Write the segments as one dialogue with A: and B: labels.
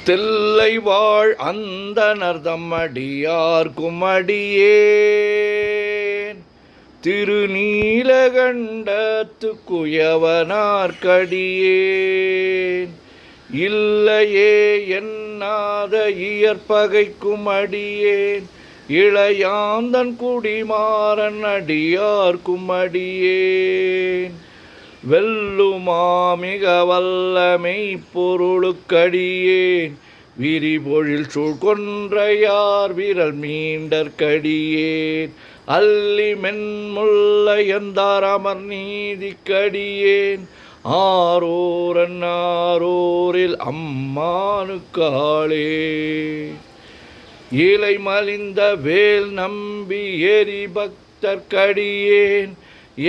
A: தில்லை வாழ் அந்தணர் தம்மடியார்க்கும் அடியேன் திருநீலகண்டத்து குயவனார்க்கடியேன் இல்லையே என்னாத இயற்பகைக்கும் அடியேன் இளையாந்தன் குடிமாறன் அடியார்க்கும் அடியேன் வெல்லுமாமிக வல்லமை பொருளுக்கடியேன் விரிபொழில் சூழ்கொன்றையார் விரல் மீண்டற்கடியேன் அல்லி மென்முல்லையந்தார் அமர் நீதிக்கடியேன் ஆரோரன் ஆரோரில் அம்மானுக்காளே இலை மலிந்த வேல் நம்பி எரி பக்தர்க்கடியேன்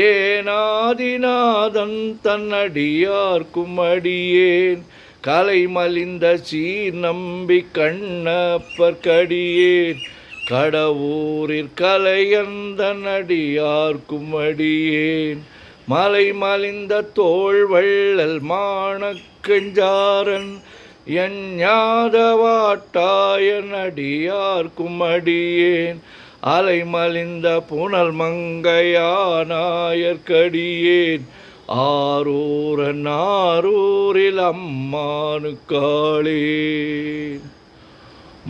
A: ஏனாதிநாதன் தன்னடியார்க்கும் அடியேன் கலை மலிந்த சீர் நம்பி கண்ணப்பர்க்கடியேன் கடவுரிற் கலையந்தன் அடியார்க்கும் அடியேன் மலை மலிந்த தோள் வள்ளல் மாணக்கெஞ்சாரன் என் ஞாதவாட்டாயன் அடியார்க்கும் அடியேன் அலை மலிந்த புனல் மங்கையானாயற்கடியேன் ஆரூரன் ஆரூரில் அம்மானுக்காளே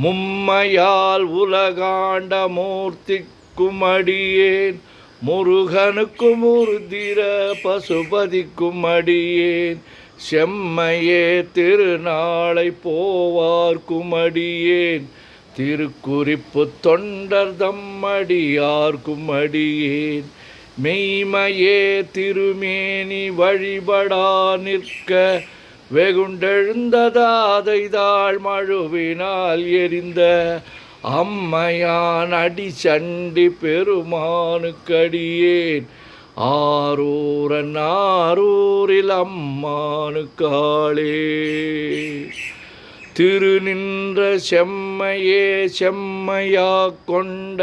A: மும்மையால் உலகாண்ட மூர்த்திக்கும் அடியேன் முருகனுக்கும் உருதிர பசுபதிக்கும் அடியேன் செம்மையே திருநாளை போவார்க்கும் அடியேன் திருக்குறிப்பு தொண்டர் தம்மடியார்க்கும் அடியேன் மெய்மையே திருமேனி வழிபடா நிற்க வெகுண்டெழுந்ததாதைதாள் மழுவினால் எரிந்த அம்மையான் அடி சண்டி பெருமானுக்கடியேன் ஆரூரன் ஆரூரில் அம்மானுக்காளே திருநின்ற செம்மையே செம்மையா கொண்ட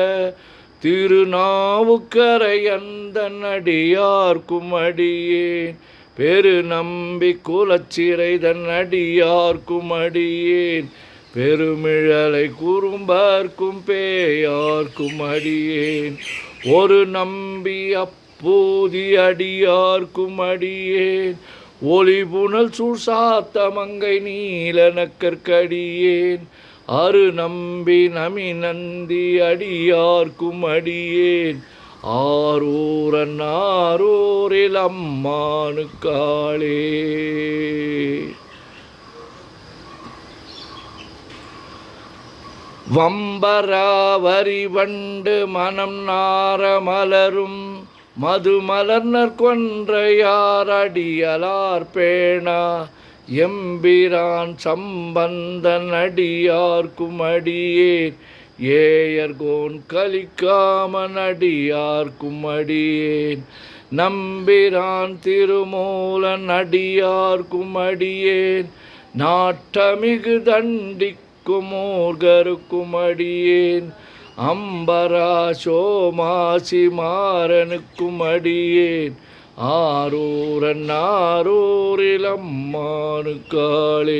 A: திருநாவுக்கரையந்தன் அடியார்க்கும் அடியேன் பெரு நம்பி குலச்சிறைதன் அடியார்க்கும் அடியேன் பெருமிழலை குறும்பர்க்கும் பேயார்க்கும் அடியேன் ஒரு நம்பி அப்பூதி அடியார்க்கும் அடியேன் ஒளிபுணல் சூழ்சாத்த மங்கை நீலனக்கற்கடியேன் அரு நம்பி நமி நந்தி அடியார்க்கும் அடியேன் ஆரூரன் ஆரூரில் அம்மானுக்காளே வம்பராவரி வண்டு மனம் நார மலரும் மது மலர்னர் கொன்றையார் அடியலார் பேணா எம்பிரான் சம்பந்தன் அடியார்க்கும் அடியேன் ஏயர்கோன் கலிக்காமன் அடியார்க்கும் அடியேன் நம்பிரான் திருமூலன் அடியார்க்கும் அடியேன் நாட்டமிகு தண்டிக்கும் ஊர்கருக்கும் அடியேன் அம்பரா சோமாசி மாறனுக்கும் அடியேன் ஆரூரன் ஆரூரில் அம்மானுக்காளே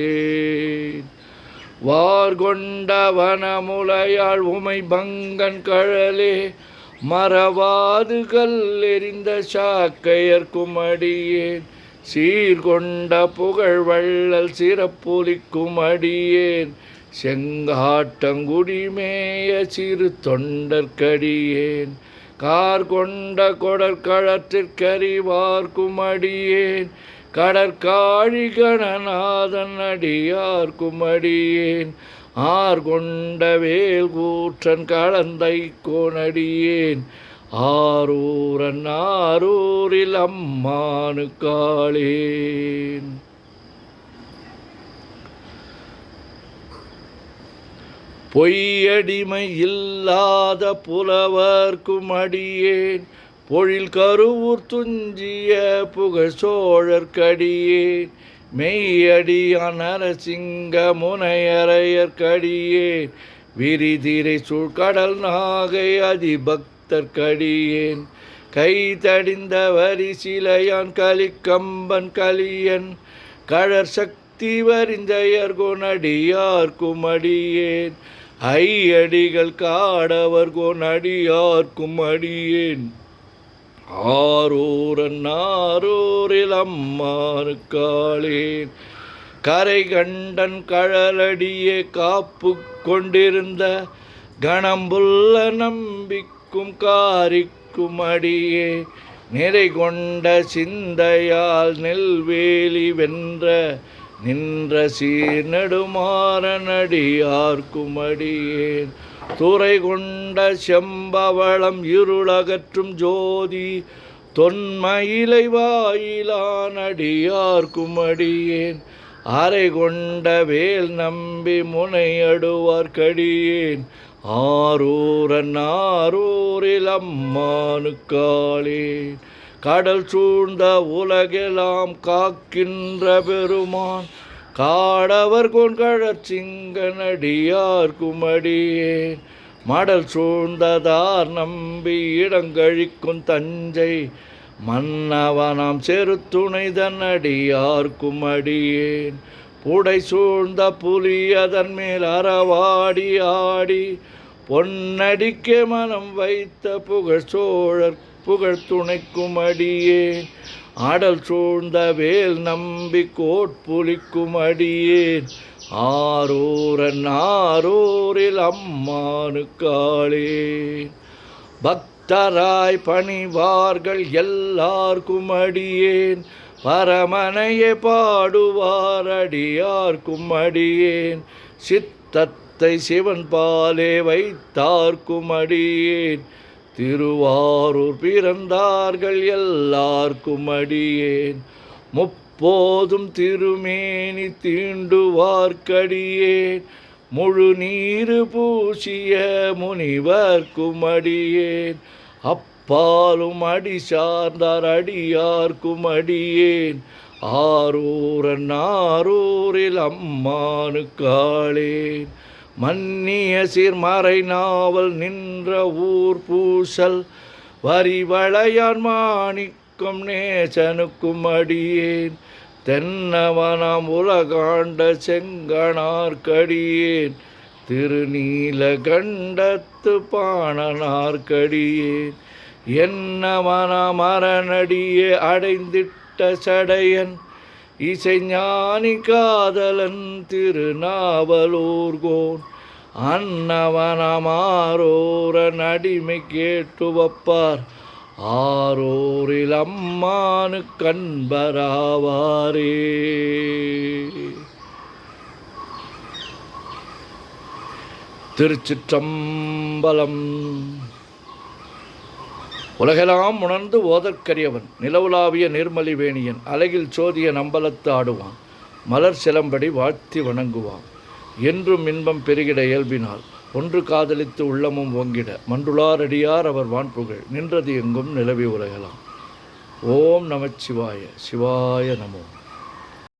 A: வார்கொண்ட வனமுலையாள் உமை பங்கன் கழலே மறவாது கல்லெறிந்த சாக்கையர்க்கும் அடியேன் சீர்கொண்ட புகழ் வள்ளல் சிறப்புலிக்கும் அடியேன் செங்காட்டங்குடிமேய சிறு தொண்டர்க்கடியேன் கார் கொண்ட கொடற்களத்திற்கறிவார்க்கும் அடியேன் கடற்காழி கணநாதன் அடியார்க்கும் அடியேன் ஆர்கொண்ட வேல் கூற்றன் கலந்தை கோனடியேன் ஆரூரன் ஆரூரில் அம்மானுக்காளேன் பொய்யடிமை இல்லாத புலவர்க்கும் அடியேன் பொழில் கருவூர் துஞ்சிய புகழ் சோழர்க்கடியேன் மெய்யடியான் நரசிங்க முனையரையர்க்கடியேன் விரிதிரை சூழ்கடல் நாகை அதிபக்தர்க்கடியேன் கை தடிந்த வரி சிலையான் கலிக்கம்பன் கலியன் கழற் சக்தி ஐத்திவரிஞ்சயர்கோன் அடியார்க்கும் அடியேன் ஐயடிகள் காடவர்கோன் அடியார்க்கும் அடியேன் ஆரூரன் ஆரூரில் அம்மானுக்காளேன் கரை கண்டன் கழலடியே காப்பு கொண்டிருந்த கணம்புள்ள நம்பிக்கும் காரிக்கும் அடியே நிறை கொண்ட சிந்தையால் நெல்வேலி வென்ற நின்ற சீர்நெடுமாறன் அடியார்க்கும் அடியேன் துறை கொண்ட செம்பவளம் இருளகற்றும் ஜோதி தொன்மயிலை வாயிலான் அடியார்க்கும் அடியேன் அரை கொண்ட வேல் நம்பி முனையடுவார்க்கடியேன் ஆரூரன் ஆரூரில் அம்மானுக்காளேன் கடல் சூழ்ந்த உலகெல்லாம் காக்கின்ற பெருமான் காடவர் கொண்கழற்சிங்கன் அடியார்க்கும் அடியேன் மடல் சூழ்ந்ததார் நம்பி இடங்கழிக்கும் தஞ்சை மன்னவனாம் செருத்துணைதன் அடியார்க்கும் அடியேன் புடை சூழ்ந்த புலியதன் மேல் அறவாடி ஆடி பொன்னடிக்கே மனம் வைத்த புகழ் சோழர் புகழ் துணைக்கும் அடியேன் ஆடல் சூழ்ந்த வேல் நம்பி கோட்புலிக்கும் அடியேன் ஆரூரன் ஆரூரில் அம்மானுக்காளேன் பக்தராய் பணிவார்கள் எல்லார்க்கும் அடியேன் பரமனையே பாடுவார் அடியார்க்கும் அடியேன் சித்தத்தை சிவன் பாலே வைத்தார்க்கும் அடியேன் திருவாரூர் பிறந்தார்கள் எல்லார்க்கும் அடியேன் முப்போதும் திருமேனி தீண்டுவார்க்கடியேன் முழு நீரு பூசிய முனிவர்க்கும் அடியேன் அப்பாலும் அடி சார்ந்தார் அடியார்க்கும் அடியேன் ஆரூரன் ஆரூரில் அம்மானுக்காளேன் மன்னிய சீர்மறை நாவல் நின்ற ஊர் பூசல் வரிவளையான் மாணிக்கம் நேசனுக்கும் அடியேன் தென்னவனாம் உலகாண்ட செங்கனார்க்கடியேன் திருநீலகண்டத்து பாணனார்க்கடியேன் என்னவனாம் அரணடியே அடைந்திட்ட சடையன் இசைஞானி காதலன் திருநாவலூர்கோன் அன்னவனாம் ஆரோரன் அடிமை கேட்டு வப்பார் ஆரூரில் அம்மானு கண்பராவாரே. திருச்சிற்றம்பலம். உலகெல்லாம் உணர்ந்து ஓதற்கரியவன் நிலவுலாவிய நீர்மலி வேணியன் அழகில் சோதிய நம்பலத்து ஆடுவான் மலர் சிலம்படி வாழ்த்தி வணங்குவான் என்றும் இன்பம் பெருகிட இயல்பினால் ஒன்று காதலித்து உள்ளமும் ஓங்கிட மன்றுளாரடியார் அவர் வான்புகழ் நின்றது எங்கும் நிலவி உலகலாம். ஓம் நமச்சிவாய. சிவாய நமோ.